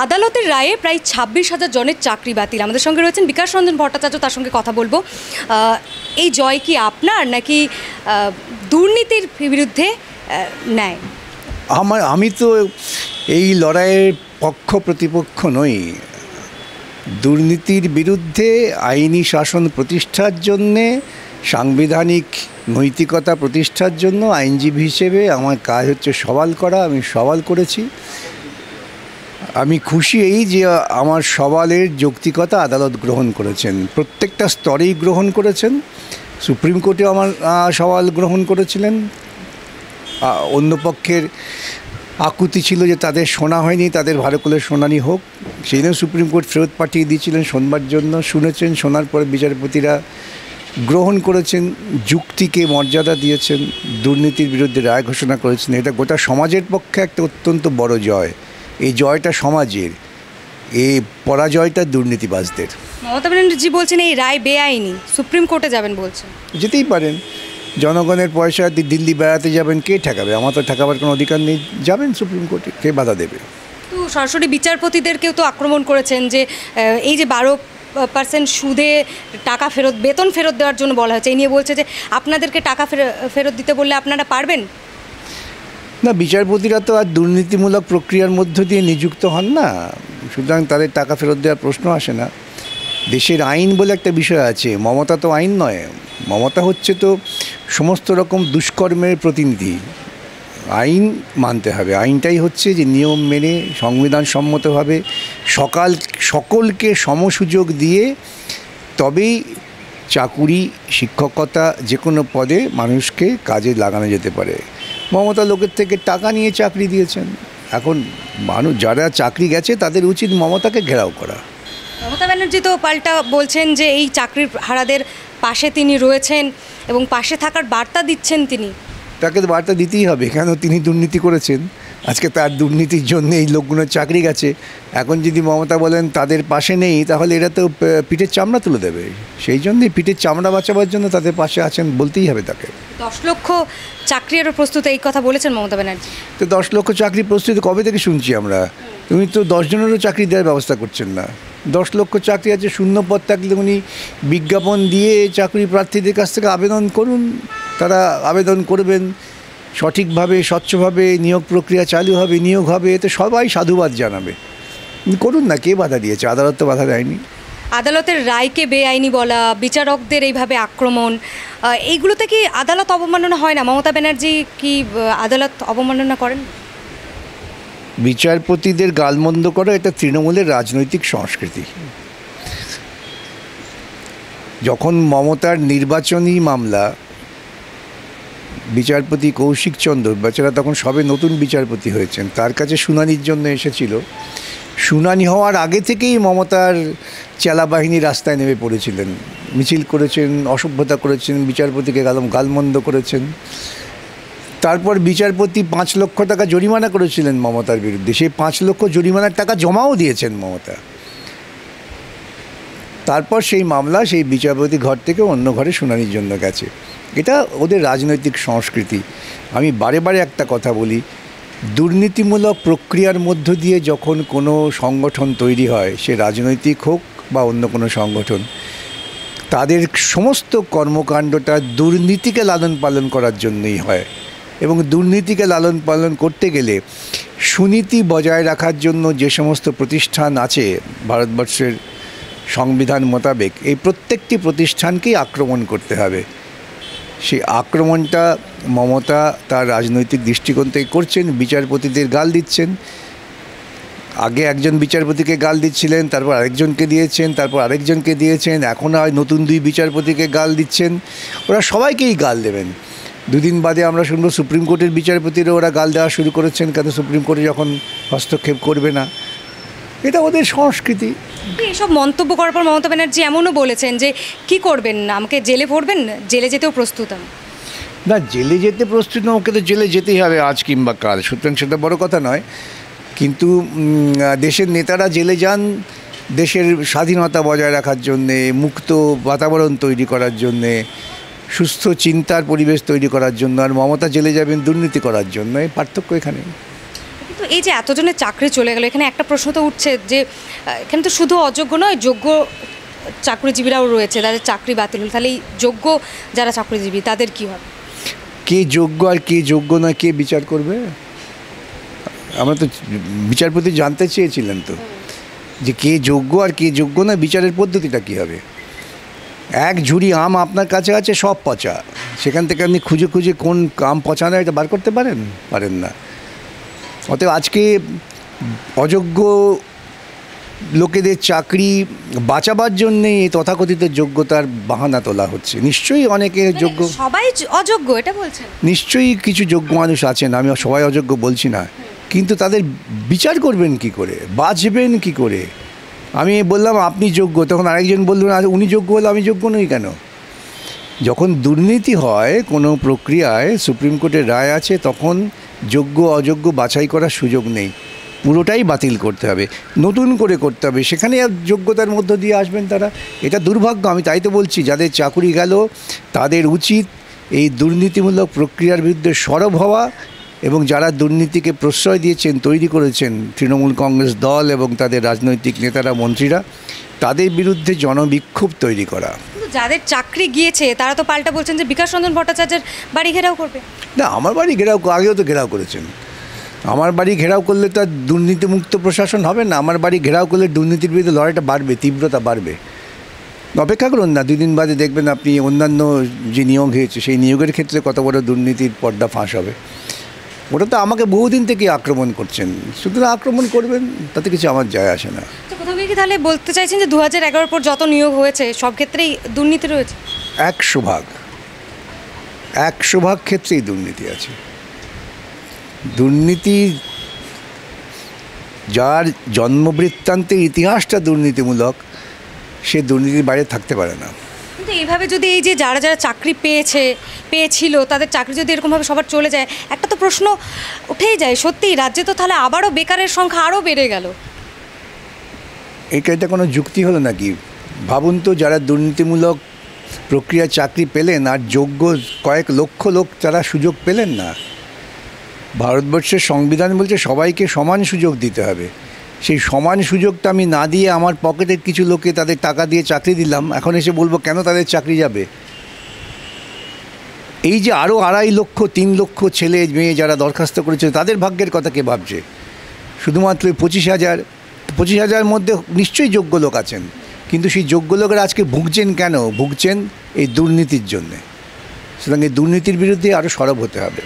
আদালতের রায়ে প্রায় ২৬,০০০ জনের চাকরি বাতিল। আমাদের সঙ্গে রয়েছেন বিকাশ রঞ্জন ভট্টাচার্য, তার সঙ্গে কথা বলবো। এই জয় কি আপনার নাকি দুর্নীতির বিরুদ্ধে ন্যায়? আমি তো এই লড়াইয়ের পক্ষ প্রতিপক্ষ নই। দুর্নীতির বিরুদ্ধে আইনি শাসন প্রতিষ্ঠার জন্যে, সাংবিধানিক নৈতিকতা প্রতিষ্ঠার জন্য আইনজীবী হিসেবে আমার কাজ হচ্ছে সওয়াল করা। আমি সওয়াল করেছি। আমি খুশি এই যে আমার সওয়ালের যৌক্তিকতা আদালত গ্রহণ করেছেন, প্রত্যেকটা স্তরেই গ্রহণ করেছেন। সুপ্রিম কোর্টে আমার সওয়াল গ্রহণ করেছিলেন। অন্য পক্ষের আকুতি ছিল যে তাদের শোনা হয়নি, তাদের ভালো করে শুনানি হোক। সেই জন্য সুপ্রিম কোর্ট ফেরত পাঠিয়ে দিয়েছিলেন শোনবার জন্য। শুনেছেন, শোনার পরে বিচারপতিরা গ্রহণ করেছেন, যুক্তিকে মর্যাদা দিয়েছেন, দুর্নীতির বিরুদ্ধে রায় ঘোষণা করেছেন। এটা গোটা সমাজের পক্ষে একটা অত্যন্ত বড় জয়। এই জয়টা সমাজের, এই পরাজয়টা দুর্নীতিবাজদের। মমতা ব্যানার্জি বলছেন এই রায় বেআইনি, সুপ্রিম কোর্টে যাবেন বলছেন। যেতেই পারেন, জনগণের পয়সা দিয়ে দিল্লি বেড়াতে যাবেন, কে ঠেকাবে? আমার তো ঠেকাবার কোনো অধিকার নেই। যাবেন সুপ্রিম কোর্টে, কে বাধা দেবে? তো সরাসরি বিচারপতিদেরকেও তো আক্রমণ করেছেন যে এই যে 12% সুদে টাকা ফেরত, বেতন ফেরত দেওয়ার জন্য বলা হয়েছে, এই নিয়ে বলছে যে আপনাদেরকে টাকা ফেরত দিতে বললে আপনারা পারবেন না। বিচারপতিরা তো আর দুর্নীতিমূলক প্রক্রিয়ার মধ্য দিয়ে নিযুক্ত হন না, সুতরাং তাদের টাকা ফেরত দেওয়ার প্রশ্ন আসে না। দেশের আইন বলে একটা বিষয় আছে। মমতা তো আইন নয়, মমতা হচ্ছে তো সমস্ত রকম দুষ্কর্মের প্রতিনিধি। আইন মানতে হবে। আইনটাই হচ্ছে যে নিয়ম মেনে সংবিধান সম্মতভাবে সকলকে সমসুযোগ দিয়ে তবেই চাকুরি, শিক্ষকতা, যে কোনো পদে মানুষকে কাজে লাগানো যেতে পারে। মমতা লোকের থেকে টাকা নিয়ে চাকরি দিয়েছেন। এখন মানুষ যারা চাকরি গেছে তাদের উচিত মমতাকে ঘেরাও করা। মমতা ব্যানার্জি তো পাল্টা বলছেন যে এই চাকরির হারাদের পাশে তিনি রয়েছেন এবং পাশে থাকার বার্তা দিচ্ছেন তিনি। তাকে তো বার্তা দিতেই হবে, কেন? তিনি দুর্নীতি করেছেন। আজকে তার দুর্নীতির জন্য এই লোকগুলোর চাকরি গেছে। এখন যদি মমতা বলেন তাদের পাশে নেই, তাহলে এরা তো পিঠের চামড়া তুলে দেবে। সেই জন্যই পিঠের চামড়া বাঁচাবার জন্য তাদের পাশে আছেন বলতেই হবে তাকে। 10 লক্ষ চাকরিরও প্রস্তুত, এই কথা বলেছেন মমতা ব্যানার্জি। তো 10 লক্ষ চাকরি প্রস্তুতি কবে থেকে শুনছি আমরা? তুমি তো 10 জনেরও চাকরি দেওয়ার ব্যবস্থা করছেন না। 10 লক্ষ চাকরি আছে, শূন্য পদ থাকলে উনি বিজ্ঞাপন দিয়ে চাকরি প্রার্থীদের কাছ থেকে আবেদন করুন। তারা আবেদন করবেন, সঠিকভাবে স্বচ্ছভাবে নিয়োগ প্রক্রিয়া চালু হবে, নিয়োগ হবে, এতে সবাই সাধুবাদ জানাবে। করুন না, কে বাধা দিয়েছে? আদালত তো বাধা দেয়নি। আদালতের রায়কে বেআইনি বলা, বিচারকদের এইভাবে আক্রমণ, এইগুলোতে কি আদালত অবমাননা হয় না? মমতা ব্যানার্জি কি আদালত অবমাননা করেন? বিচারপতিদের গালমন্দ করা এটা তৃণমূলের রাজনৈতিক সংস্কৃতি। যখন মমতার নির্বাচনী মামলা, বিচারপতি কৌশিক চন্দ্র বেচারা তখন সবে নতুন বিচারপতি হয়েছেন, তার কাছে শুনানির জন্য এসেছিল। শুনানি হওয়ার আগে থেকেই মমতার চেলা বাহিনী রাস্তায় নেমে পড়েছিলেন, মিছিল করেছেন, অসভ্যতা করেছেন, বিচারপতিকে গালমন্দ করেছেন। তারপর বিচারপতি 5 লক্ষ টাকা জরিমানা করেছিলেন মমতার বিরুদ্ধে। সেই 5 লক্ষ জরিমানার টাকা জমাও দিয়েছেন মমতা। তারপর সেই মামলা সেই বিচারপতি ঘর থেকে অন্য ঘরে শুনানির জন্য গেছে। এটা ওদের রাজনৈতিক সংস্কৃতি। আমি বারে বারে একটা কথা বলি, দুর্নীতিমূলক প্রক্রিয়ার মধ্য দিয়ে যখন কোনো সংগঠন তৈরি হয়, সে রাজনৈতিক হোক বা অন্য কোনো সংগঠন, তাদের সমস্ত কর্মকাণ্ডটা দুর্নীতিকে লালন পালন করার জন্যই হয়। এবং দুর্নীতিকে লালন পালন করতে গেলে সুনীতি বজায় রাখার জন্য যে সমস্ত প্রতিষ্ঠান আছে ভারতবর্ষের সংবিধান মোতাবেক, এই প্রত্যেকটি প্রতিষ্ঠানকেই আক্রমণ করতে হবে। সেই আক্রমণটা মমতা তার রাজনৈতিক দৃষ্টিকোণ থেকে করছেন। বিচারপতিদের গাল দিচ্ছেন। আগে একজন বিচারপতিকে গাল দিচ্ছিলেন, তারপর আরেকজনকে দিয়েছেন, তারপর আরেকজনকে দিয়েছেন, এখন আর নতুন 2 বিচারপতিকে গাল দিচ্ছেন। ওরা সবাইকেই গাল দেবেন। 2 দিন বাদে আমরা শুনবো সুপ্রিম কোর্টের বিচারপতিরা ওরা গাল দেওয়া শুরু করেছেন, কেন? সুপ্রিম কোর্টে যখন হস্তক্ষেপ করবে না। এটা ওদের সংস্কৃতি। এইসব মন্তব্য করার পর মমতা ব্যানার্জি এমনও বলেছেন যে কি করবেন, আমাকে জেলে ভরবেন, জেলে যেতেও প্রস্তুত আমি। না, জেলে যেতে প্রস্তুত না, ওকে তো জেলে যেতেই হবে আজ কিংবা কাল, সুতরাং সেটা বড় কথা নয়। কিন্তু দেশের নেতারা জেলে যান দেশের স্বাধীনতা বজায় রাখার জন্যে, মুক্ত বাতাবরণ তৈরি করার জন্যে, সুস্থ চিন্তার পরিবেশ তৈরি করার জন্য। আর মমতা জেলে যাবেন দুর্নীতি করার জন্য। এই পার্থক্য এখানে। কিন্তু এই যে এতজনের চাকরি চলে গেল, এখানে একটা প্রশ্ন তো উঠছে যে এখানে তো শুধু অযোগ্য নয়, যোগ্য চাকরিজীবীরাও রয়েছে, তাদের চাকরি বাতিল হল, তাহলে এই যোগ্য যারা চাকরিজীবী তাদের কি হবে? কে যোগ্য আর কে যোগ্য নয় কে বিচার করবে? আমরা তো বিচারপতি জানতে চেয়েছিলেন তো যে কে যোগ্য আর কে যোগ্য নয়, বিচারের পদ্ধতিটা কী হবে? এক ঝুড়ি আম আপনার কাছে আছে, সব পচা, সেখান থেকে আপনি খুঁজে খুঁজে কোন আম পচা নয় এটা বার করতে পারেন না। অতএব আজকে অযোগ্য লোকেদের চাকরি বাঁচাবার জন্যে এই তথাকথিত যোগ্যতার বাহানা তোলা হচ্ছে। নিশ্চয়ই অনেকে যোগ্য, সবাই অযোগ্য এটা বলছেন? নিশ্চয়ই কিছু যোগ্য মানুষ আছেন, আমি সবাই অযোগ্য বলছি না, কিন্তু তাদের বিচার করবেন কি করে, বাঁচবেন কি করে? আমি বললাম আপনি যোগ্য, তখন আরেকজন বললেন উনি যোগ্য হলে আমি যোগ্য নই কেন? যখন দুর্নীতি হয় কোনো প্রক্রিয়ায়, সুপ্রিম কোর্টের রায় আছে, তখন যোগ্য অযোগ্য বাছাই করার সুযোগ নেই, পুরোটাই বাতিল করতে হবে, নতুন করে করতে হবে, সেখানে যোগ্যতার মধ্য দিয়ে আসবেন তারা। এটা দুর্ভাগ্য, আমি তাই তো বলছি যাদের চাকরি গেল তাদের উচিত এই দুর্নীতিমূলক প্রক্রিয়ার বিরুদ্ধে সরব হওয়া, এবং যারা দুর্নীতিকে প্রশ্রয় দিয়েছেন, তৈরি করেছেন তৃণমূল কংগ্রেস দল এবং তাদের রাজনৈতিক নেতারা, মন্ত্রীরা, তাদের বিরুদ্ধে জনবিক্ষোভ তৈরি করা। কিন্তু যাদের চাকরি গিয়েছে তারা তো পাল্টা বলছেন যে বিকাশ রঞ্জন ভট্টাচার্যের বাড়ি ঘেরাও করবে। না, আমার বাড়ি ঘেরাও আগেও তো ঘেরাও করেছেন। আমার বাড়ি ঘেরাও করলে তো আর দুর্নীতিমুক্ত প্রশাসন হবে না। আমার বাড়ি ঘেরাও করলে দুর্নীতির বিরুদ্ধে লড়াইটা বাড়বে, তীব্রতা বাড়বে। অপেক্ষা করুন না, 2 দিন বাদে দেখবেন আপনি অন্যান্য যে নিয়োগ হয়েছে সেই নিয়োগের ক্ষেত্রে কত বড় দুর্নীতির পর্দা ফাঁস হবে। ওটা তো আমাকে বহুদিন থেকে আক্রমণ করছেন, সুতরাং আক্রমণ করবেন, তাতে কিছু আমার যায় আসে না। কোথাও গিয়ে কি তাহলে বলতে চাইছেন যে 2011 পর যত নিয়োগ হয়েছে সব ক্ষেত্রেই দুর্নীতি রয়েছে? 100% ক্ষেত্রেই দুর্নীতি আছে। দুর্নীতি, যার জন্মবৃত্তান্তের ইতিহাসটা দুর্নীতিমূলক, সে দুর্নীতির বাইরে থাকতে পারে না। কিন্তু এইভাবে যদি এই যে যারা চাকরি পেয়েছিল তাদের চাকরি যদি এরকমভাবে সবার চলে যায়, একটা তো প্রশ্ন উঠেই যায়, সত্যিই রাজ্যে তো তাহলে আবারও বেকারের সংখ্যা আরও বেড়ে গেল। এটা কোনো যুক্তি হলো নাকি? ভাবুন তো, যারা দুর্নীতিমূলক প্রক্রিয়া চাকরি পেলেন আর যোগ্য কয়েক লক্ষ লোক তারা সুযোগ পেলেন না। ভারতবর্ষের সংবিধান বলছে সবাইকে সমান সুযোগ দিতে হবে। সেই সমান সুযোগটা আমি না দিয়ে আমার পকেটের কিছু লোকে তাদের টাকা দিয়ে চাকরি দিলাম, এখন এসে বলবো কেন তাদের চাকরি যাবে? এই যে আরও 2.5 লক্ষ 3 লক্ষ ছেলে মেয়ে যারা দরখাস্ত করেছে তাদের ভাগ্যের কথা কে ভাবছে? শুধুমাত্র 25,000 মধ্যে নিশ্চয়ই যোগ্য লোক আছেন, কিন্তু সেই যোগ্য লোকেরা আজকে ভুগছেন কেন? ভুগছেন এই দুর্নীতির জন্যে। সুতরাং এই দুর্নীতির বিরুদ্ধে আরও সরব হতে হবে।